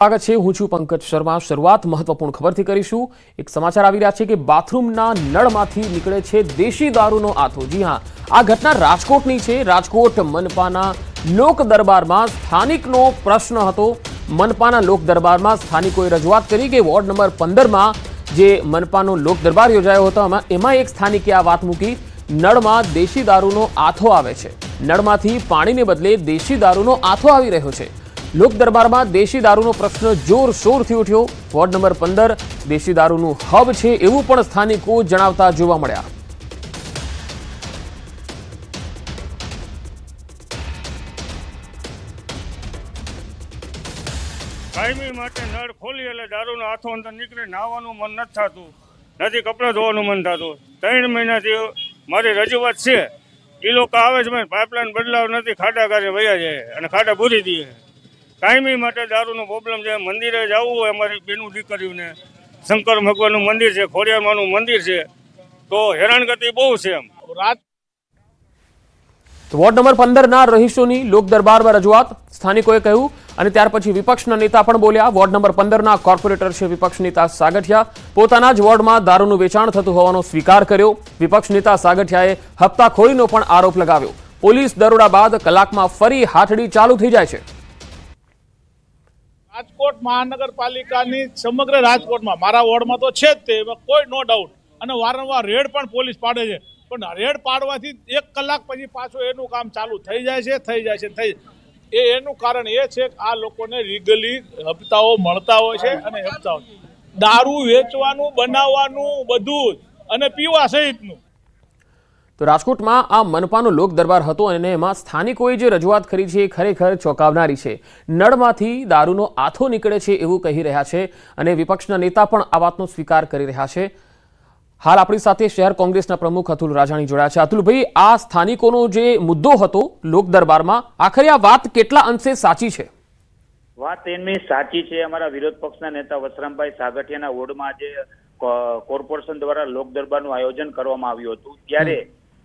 સ્વાગત છે। હું છું પંકજ શર્મા। શરૂઆત મહત્વપૂર્ણ ખબરથી કરીશું। એક સમાચાર આવી રહ્યા છે કે બાથરૂમના નળમાંથી નીકળે છે દેશી દારૂનો આથો। જી હા, આ ઘટના રાજકોટની છે। રાજકોટ મનપાના લોક દરબારમાં સ્થાનિકનો પ્રશ્ન હતો। મનપાના લોક દરબારમાં સ્થાનિકોએ રજૂઆત કરી કે વોર્ડ નંબર 15માં જે મનપાનો લોક દરબાર યોજાયો હતો એમાં એક સ્થાનિકે આ વાત મૂકી। નળમાં દેશી દારૂનો આથો આવે છે। નળમાંથી પાણીને બદલે દેશી દારૂનો આથો આવી રહ્યો છે। लोक दरबार में देशी दारूनो प्रश्न जोरशोर थी उठ्यो। वोर्ड नंबर 15 देशी दारूनु हब छे एवुं पण स्थानिको जणावता जोवा मळ्या। कायमी माटे नळ खोली એટલે દારૂનો આથો અંદર નીકળે। નાવાનું મન નથી થાતું, નથી કપડાં ધોવાનું મન થાતું। 3 મહિનાથી મારી રજૂઆત છે। એ લોકો આવે છે, પાઇપલાઇન બદલાવ નથી, ખાડા કાઢી વયા જાય અને ખાડા પૂરી દે। કાયમી માટે દારૂનો પ્રોબ્લેમ છે। મંદિરે જવું હોય અમારી બેનું દીકરીઓને, શંકર ભગવાનનું મંદિર છે, ખોડિયારમાંનું મંદિર છે, તો હેરાનગતિ બહુ છે। એમ वोर्ड नंबर 15 रहीशोनी लोक दरबार में रजूआत स्थानिकोए कह्युं अने त्यार पछी विपक्षना नेता पण बोल्या। वोर्ड नंबर 15 कोर्पोरेटर छे विपक्ष नेता सागठिया पोताना ज वोर्डमां दारूनुं वेचाण थतुं होવાનો स्वीकार कर्यो। विपक्ष नेता सागठियाए हप्ताखोरीनो पण आरोप लगाव्यो। पोलीस दरोड़ा बाद कलाकमां फरी हाथडी चालू थई जाय छे। રાજકોટ મહાનગરપાલિકાની સમગ્ર રાજકોટમાં મારા વોર્ડમાં તો છે જ તે, એમાં કોઈ નો ડાઉટ, અને વારંવાર રેડ પણ પોલીસ પાડે છે, પણ રેડ પાડવાથી 1 કલાક પછી પાછું એનું કામ ચાલુ થઈ જાય છે। એનું કારણ એ છે કે આ લોકોને લીગલી હપ્તાઓ મળતા હોય છે, અને હપ્તાઓ દારૂ વેચવાનું, બનાવવાનું બધું જ, અને પીવા સહિતનું। तो राजकोट में आ मनपानो लोक दरबार हतो अने एमां स्थानिकोए जे रजूआत करी छे खरेखर चौंकावनारी छे। नळमांथी दारूनो आथो निकळे छे एवुं कही रह्या छे अने विपक्षना नेता पण आ वातनो स्वीकार करी रह्या छे। हाल आपणी साथे शहर कांग्रेसना प्रमुख अतुल राजाणी जोड्या छे। अतुलभाई, आ स्थानिकोनो जे मुद्दो हतो लोक दरबारमां, आखरे आ वात केटला अंशे साची छे? વાત એમની સાચી છે। અમારા વિરોધ પક્ષના નેતા વસરામભાઈ સાગઠિયાના વોર્ડમાં આજે કોર્પોરેશન દ્વારા લોક દરબારનું આયોજન કરવામાં આવ્યું હતું, ત્યારે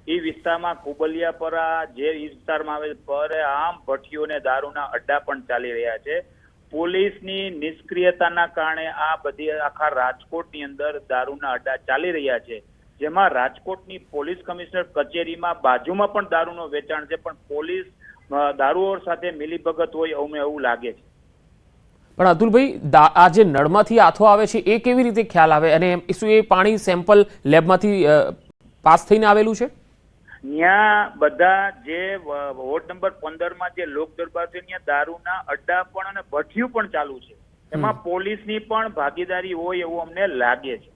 એ વિસ્તારમાં કુબલિયાપરા જે વિસ્તારમાં આવે પર આમ ભઠ્ઠીઓને દારૂના અડ્ડા પણ ચાલી રહ્યા છે। પોલીસની નિષ્ક્રિયતાના કારણે આ બધી આખા રાજકોટની અંદર દારૂના અડ્ડા ચાલી રહ્યા છે, જેમાં રાજકોટની પોલીસ કમિશનર કચેરીમાં બાજુમાં પણ દારૂનો વેચાણ છે, પણ પોલીસ દારૂઓ સાથે મિલીભગત હોય એવું લાગે છે। પણ અતુલભાઈ, આ જે નળમાંથી આથો આવે છે એ કેવી રીતે ખ્યાલ આવે, અને શું એ પાણી સેમ્પલ લેબમાંથી પાસ થઈને આવેલું છે? ત્યાં બધા જે વોર્ડ નંબર 15માં જે લોક દરબાર છે ત્યાં દારૂના અડ્ડા પણ અને ભઠ્ઠીઓ પણ ચાલુ છે, એમાં પોલીસની પણ ભાગીદારી હોય એવું અમને લાગે છે।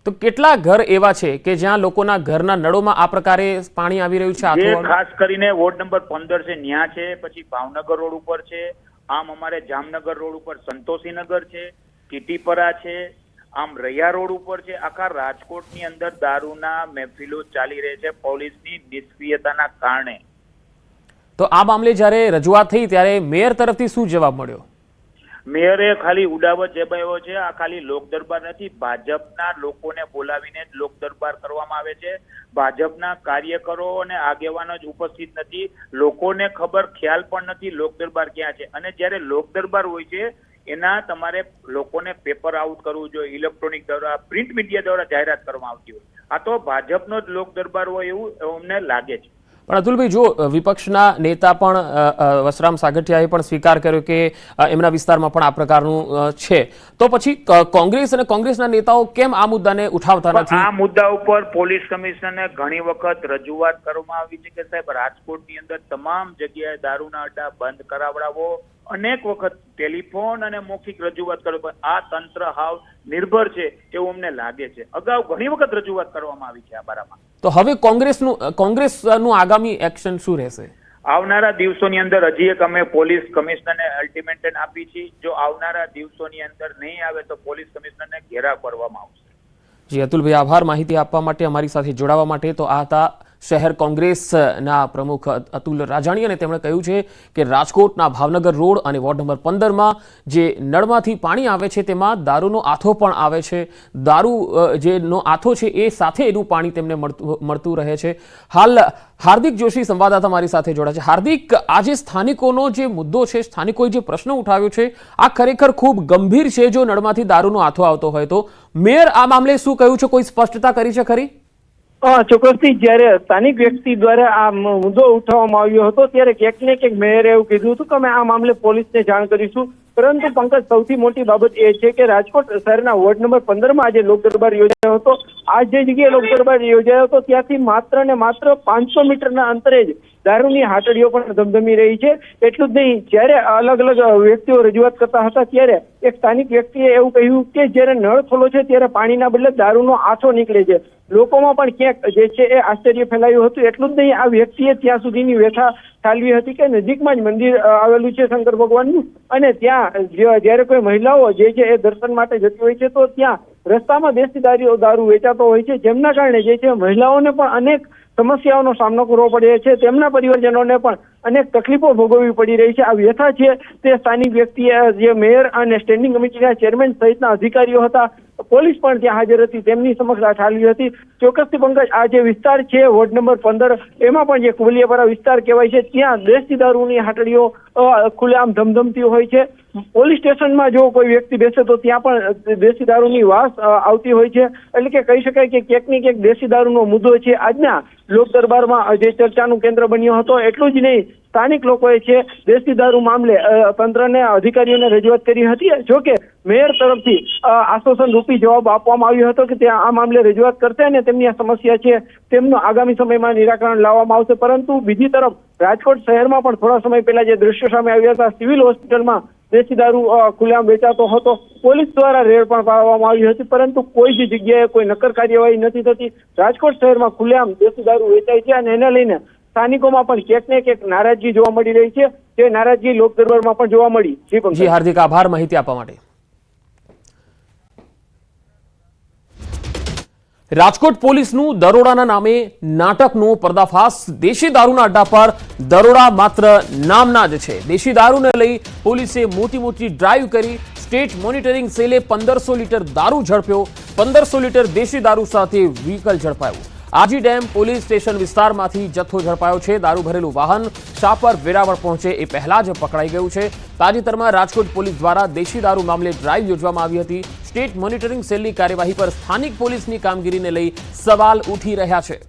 તો કેટલા ઘર એવા છે કે જ્યાં લોકોના ઘરના નળોમાં આ પ્રકારે પાણી આવી રહ્યું છે? જે ખાસ કરીને વોર્ડ નંબર 15 છે ત્યાં છે, પછી ભાવનગર રોડ ઉપર છે, આમ અમારે જામનગર રોડ ઉપર સંતોષીનગર છે, કીટીપરા છે, આમ રૈયા રોડ ઉપર છે। આખા રાજકોટની અંદર દારૂના મહેફિલો ચાલી રહી છે પોલીસની નિષ્ક્રિયતાના કારણે। તો આ મામલે જ્યારે રજૂઆત થઈ ત્યારે મેયર તરફથી શું જવાબ મળ્યો? મેયરે ખાલી ઉડાવત જબાવ્યો છે। આ ખાલી લોક દરબાર નથી, ભાજપના લોકોને બોલાવીને જ લોક દરબાર કરવામાં આવે છે। ભાજપના કાર્યકરો અને આગેવાનો જ ઉપસ્થિત નથી, લોકોને ખબર ખ્યાલ પણ નથી લોક દરબાર ક્યાં છે। અને જ્યારે લોક દરબાર હોય છે એના તમારે લોકોને પેપર આઉટ કરવું જોઈએ, ઇલેક્ટ્રોનિક દ્વારા, પ્રિન્ટ મીડિયા દ્વારા જાહેરાત કરવામાં આવતી હોય। આ તો ભાજપનો જ લોક દરબાર હોય એવું અમને લાગે છે। પણ અતુલભાઈ, જો વિપક્ષના નેતા પણ વસરામ સાગઠિયાએ પણ સ્વીકાર કર્યો કે એમના વિસ્તારમાં પણ આ પ્રકારનું છે, તો પછી કોંગ્રેસ અને કોંગ્રેસના નેતાઓ કેમ આ મુદ્દાને ઉઠાવતા નથી? આ મુદ્દા ઉપર પોલીસ કમિશનરને ઘણી વખત રજૂઆત કરવામાં આવી છે કે સાહેબ રાજકોટની અંદર તમામ જગ્યાએ દારૂના અડ્ડા બંધ કરાવડાવો, અનેક વખત ટેલિફોન અને મૌખિક રજૂઆત કરો, પણ આ તંત્ર હાવ નિર્ભર છે એવું અમને લાગે છે। અગાઉ ઘણી વખત રજૂઆત કરવામાં આવી છે આ બારામાં। તો હવે કોંગ્રેસનું આગામી એક્શન શું રહેશે? આવનારા દિવસોની અંદર હજી એક અમે પોલીસ કમિશનરને અલ્ટિમેટમ આપી છે, જો આવનારા દિવસોની અંદર નહીં આવે તો પોલીસ કમિશનરને ઘેરાવ કરવામાં આવશે। જી અતુલભાઈ, આભાર માહિતી આપવા માટે, અમારી સાથે જોડાવા માટે। તો આ હતા શહેર કોંગ્રેસના પ્રમુખ અતુલ રાજાણી અને તેમણે કહ્યું છે કે રાજકોટના ભાવનગર રોડ અને વોર્ડ નંબર 15માં જે નળમાંથી પાણી આવે છે તેમાં દારૂનો આથો પણ આવે છે. દારૂ જેનો આથો છે એ સાથે એનું પાણી તેમને મળતું રહે છે. હાલ હાર્દિક જોશી સંવાદદાતા મારી સાથે જોડા છે. હાર્દિક, આજે સ્થાનિકોનો જે મુદ્દો છે, સ્થાનિકોએ જે પ્રશ્ન ઉઠાવ્યો છે, આ ખરેખર ખૂબ ગંભીર છે. જો નળમાંથી દારૂનો આથો આવતો હોય તો મેયર આ મામલે શું કહ્યું છે? કોઈ સ્પષ્ટતા કરી છે ખરી? ચોક્કસથી જ્યારે સ્થાનિક વ્યક્તિ દ્વારા આ મુદ્દો ઉઠાવવામાં આવ્યો હતો ત્યારે ક્યાંક ને ક્યાંક મેયરે એવું કીધું હતું કે અમે આ મામલે પોલીસને જાણ કરીશું. પરંતુ પંકજ, સૌથી મોટી બાબત એ છે કે રાજકોટ શહેરના વોર્ડ નંબર 15માં આજે લોક દરબાર યોજાયો હતો. આ જે જગ્યાએ લોક દરબાર યોજાયો હતો ત્યાંથી માત્ર ને માત્ર 500 મીટરના અંતરે જ દારૂની હાટડીઓ પણ ધમધમી રહી છે. એટલું જ નહીં, જ્યારે અલગ અલગ વ્યક્તિઓ રજૂઆત કરતા હતા ત્યારે એક સ્થાનિક વ્યક્તિએ એવું કહ્યું કે જ્યારે નળ ખોલો છે ત્યારે પાણીના બદલે દારૂનો આથો નીકળે છે. લોકોમાં પણ ક્યાંક જે છે એ આશ્ચર્ય ફેલાયું હતું. એટલું જ નહીં, આ વ્યક્તિએ ત્યાં સુધીની વ્યથા ઠાલવી હતી કે નજીકમાં જ મંદિર આવેલું છે શંકર ભગવાનનું, અને ત્યાં જ્યારે કોઈ મહિલાઓ જે છે એ દર્શન માટે જતી હોય છે તો ત્યાં રસ્તામાં દેશી દારૂ વેચાતો હોય છે, જેમના કારણે જે છે મહિલાઓને પણ અનેક સમસ્યાઓનો સામનો કરવો પડે છે. તેમના પરિવારજનોને પણ અનેક તકલીફો ભોગવવી પડી રહી છે. આ વ્યથા છે તે સ્થાનિક વ્યક્તિએ, જે મેયર અને સ્ટેન્ડિંગ કમિટીના ચેરમેન સહિતના અધિકારીઓ હતા, પોલીસ પણ ત્યાં હાજર હતી, તેમની સમક્ષ આ ઠાલવી હતી. ચોક્કસથી પંકજ, આ જે વિસ્તાર છે વોર્ડ નંબર 15 એમાં પણ જે કુબલિયાપરા વિસ્તાર કહેવાય છે, ત્યાં દેશી દારૂની હાટડીઓ ખુલ્લેઆમ ધમધમતી હોય છે. પોલીસ સ્ટેશનમાં જો કોઈ વ્યક્તિ બેસે તો ત્યાં પણ દેશી દારૂની વાસ આવતી હોય છે. એટલે કે કહી શકાય કે ક્યાંક ને ક્યાંક દેશી દારૂનો મુદ્દો છે આજના લોક દરબારમાં જે ચર્ચાનું કેન્દ્ર બન્યો હતો. એટલું જ નહીં, સ્થાનિક લોકોએ છે દેશી દારૂ મામલે તંત્રને, અધિકારીઓને રજૂઆત કરી હતી. જોકે મેયર તરફથી આશ્વાસન રૂપી જવાબ આપવામાં આવ્યો હતો કે ત્યાં આ મામલે રજૂઆત કરશે અને તેમની આ સમસ્યા છે તેમનું આગામી સમયમાં નિરાકરણ લાવવામાં આવશે. પરંતુ બીજી તરફ રાજકોટ શહેરમાં પણ થોડા સમય પહેલા જે દ્રશ્યો સામે આવ્યા હતા, સિવિલ હોસ્પિટલમાં દેશી દારૂ ખુલ્લેઆમ વેચાતો હતો. પોલીસ દ્વારા રેડ પણ પાડવામાં આવી હતી, પરંતુ કોઈ જ જગ્યાએ કોઈ નક્કર કાર્યવાહી નથી થતી. રાજકોટ શહેરમાં ખુલ્લેઆમ દેશી દારૂ વેચાય છે અને એને લઈને સ્થાનિકોમાં પણ ક્યાંક ને ક્યાંક નારાજગી જોવા મળી રહી છે. જે નારાજગી લોક દરબારમાં પણ જોવા મળી. જી હાર્દિક, આભાર માહિતી આપવા માટે. રાજકોટ પોલીસનું દરોડાના નામે નાટકનો પર્દાફાશ. દેશી દારૂના અડ્ડા પર દરોડા માત્ર નામના જ છે. દેશી દારૂને લઈ પોલીસે મોટી ડ્રાઈવ કરી. સ્ટેટ મોનિટરિંગ સેલે 1500 લીટર દારૂ ઝડપ્યો. 1500 લીટર દેશી દારૂ સાથે વ્હીકલ ઝડપાયું. આજી ડેમ પોલીસ સ્ટેશન વિસ્તારમાંથી જથ્થો ઝડપાયો છે. દારૂ ભરેલું વાહન શાપર વેરાવળ પહોંચે એ પહેલા જ પકડાઈ ગયું છે. તાજેતરમાં રાજકોટ પોલીસ દ્વારા દેશી દારૂ મામલે ડ્રાઈવ યોજવામાં આવી હતી. સ્ટેટ મોનિટરિંગ સેલની કાર્યવાહી પર સ્થાનિક પોલીસની કામગીરીને લઈ સવાલ ઉઠી રહ્યા છે.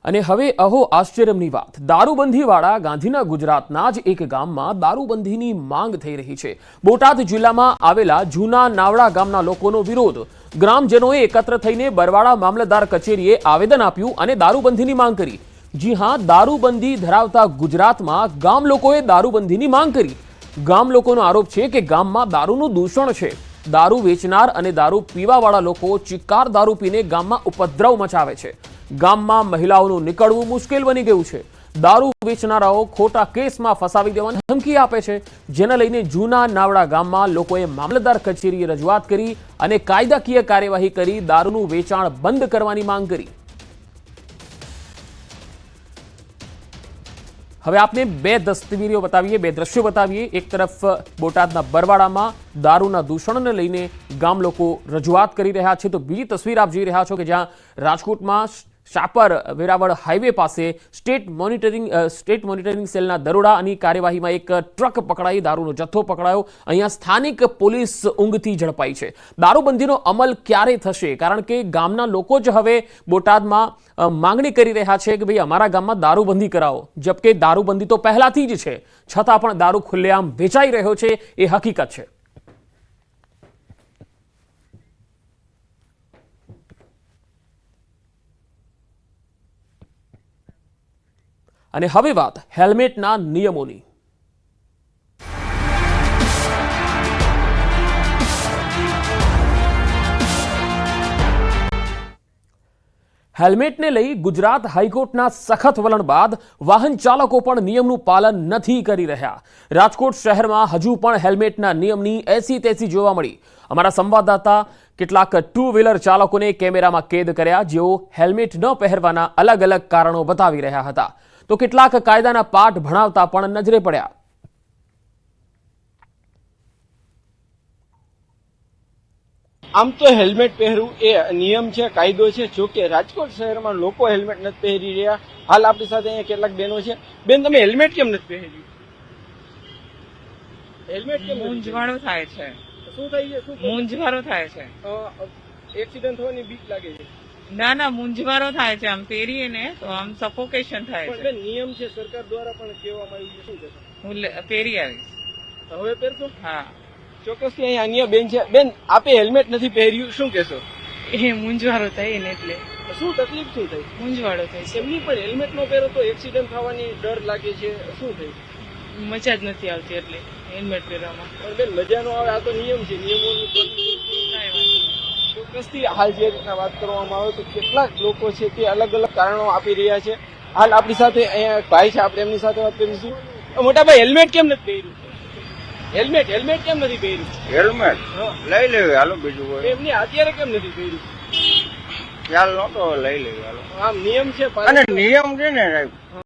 અને હવે અહો આશ્ચર્યની વાત, દારૂબંધીવાળા ગાંધીના ગુજરાતના જ એક ગામમાં દારૂબંધીની માંગ થઈ રહી છે. બોટાદ જિલ્લામાં આવેલા જૂના નાવડા ગામના લોકોનો વિરોધ. ગ્રામજનોએ એકત્ર થઈને બરવાડા મામલતદાર કચેરીએ આવેદન આપ્યું અને દારૂબંધીની માંગ કરી. જી હા, દારૂબંધી ધરાવતા ગુજરાતમાં ગામ લોકોએ દારૂબંધીની માંગ કરી. ગામ લોકોનો આરોપ છે કે ગામમાં દારૂનું દૂષણ છે. દારૂ વેચનાર અને દારૂ પીવાવાળા લોકો ચિક્કાર દારૂ પીને ગામમાં ઉપદ્રવ મચાવે છે. ગામમાં મહિલાઓનું નીકળવું મુશ્કેલ બની ગયું છે. દારૂ વેચનારાઓ ખોટા કેસમાં ફસાવી દેવાની ધમકી આપે છે, જેને લઈને જૂના નાવડા ગામમાં લોકોએ મામલતદાર કચેરીએ રજૂઆત કરી અને કાયદાકીય કાર્યવાહી કરી દારૂનું વેચાણ બંધ કરવાની માંગ કરી. હવે આપને બે તસવીરો બતાવીએ, બે દ્રશ્યો બતાવીએ. એક તરફ બોટાદના બરવાડામાં દારૂના દૂષણને લઈને ગામ લોકો રજૂઆત કરી રહ્યા છે, તો બીજી તસવીર આપ જોઈ રહ્યા છો કે જ્યાં રાજકોટમાં શાપર વેરાવળ હાઈવે પાસે સ્ટેટ મોનિટરિંગ સેલના દરોડાની કાર્યવાહીમાં એક ટ્રક પકડાઈ, દારૂનો જથ્થો પકડાયો. અહીંયા સ્થાનિક પોલીસ ઊંઘથી ઝડપાઈ છે. દારૂબંધીનો અમલ ક્યારે થશે? કારણ કે ગામના લોકો જ હવે બોટાદમાં માંગણી કરી રહ્યા છે કે ભાઈ અમારા ગામમાં દારૂબંધી કરાવો. જબકે દારૂબંધી તો પહેલાથી જ છે, છતાં પણ દારૂ ખુલ્લેઆમ વેચાઈ રહ્યો છે એ હકીકત છે. અને હવે વાત હેલ્મેટના નિયમોની. હેલ્મેટને લઈ ગુજરાત હાઈકોર્ટના સખત વલણ બાદ વાહન ચાલકો પણ નિયમનું પાલન નથી કરી રહ્યા. રાજકોટ શહેરમાં હજુ પણ હેલ્મેટના નિયમની એસી તેસી જોવા મળી. અમારા સંવાદદાતા કેટલાક ટુ વ્હીલર ચાલકોને કેમેરામાં કેદ કર્યા, જેઓ હેલ્મેટ ન પહેરવાના અલગ અલગ કારણો બતાવી રહ્યા હતા, તો કેટલાક કાયદાના પાઠ ભણાવતા પણ નજરે પડ્યા. આમ તો હેલ્મેટ પહેરવું એ નિયમ છે, કાયદો છે. જોકે રાજકોટ શહેરમાં લોકો હેલ્મેટ નથી પહેરી રહ્યા. હાલ આપણી સાથે અહીંયા કેટલાક બહેનો છે. બેન, તમે હેલ્મેટ કેમ નથી પહેર્યું? હેલ્મેટ કેમ? મૂંઝવારો થાય છે. શું થાય છે? શું મૂંઝવારો થાય છે. એક્સિડન્ટ થવાની બીક લાગે છે? ના ના, મૂંઝવારો થાય છે. આમ પહેરીએ ને તો આમ સફોકેશન થાય પણ છે. બેન, નિયમ છે, સરકાર દ્વારા પણ કહેવામાં આવ્યું છે. શું કહેશો? હું પહેરી આવીશ. હવે પહેરશો? હા, ચોક્કસથી અહીંયા અન્ય બેન છે. બેન, આપે હેલ્મેટ નથી પહેર્યું, શું કહેશો? એ મૂંઝવારો થાય ને એટલે શું તકલીફ શું થઈ? મૂંઝવારો થાય છે. એમની પણ હેલ્મેટ નો પહેરો તો એક્સિડન્ટ થવાની ડર લાગે છે. શું થયું? મજા જ નથી આવતી એટલે હેલ્મેટ પહેરવામાં. પણ બેન, મજા નો આવે. આ તો નિયમ છે, નિયમોનું પાલન કાંઈ વાંધો નહીં. ચોક્કસથી હાલ જે રીતના વાત કરવામાં આવે તો કેટલાક લોકો છે તે અલગ અલગ કારણો આપી રહ્યા છે. હાલ આપણી સાથે અહીંયા એક ભાઈ છે, આપણે એમની સાથે વાત કરીશું. મોટા ભાઈ, હેલ્મેટ કેમ નથી પહેર્યું? હેલ્મેટ કેમ નથી પહેર્યું? હેલ્મેટ લઈ લેવી હાલો, બીજું કોઈ એમની અત્યારે કેમ નથી પહેર્યું? ખ્યાલ નતો, લઈ લેવી હાલો. આમ નિયમ છે, અને નિયમ છે ને સાહેબ,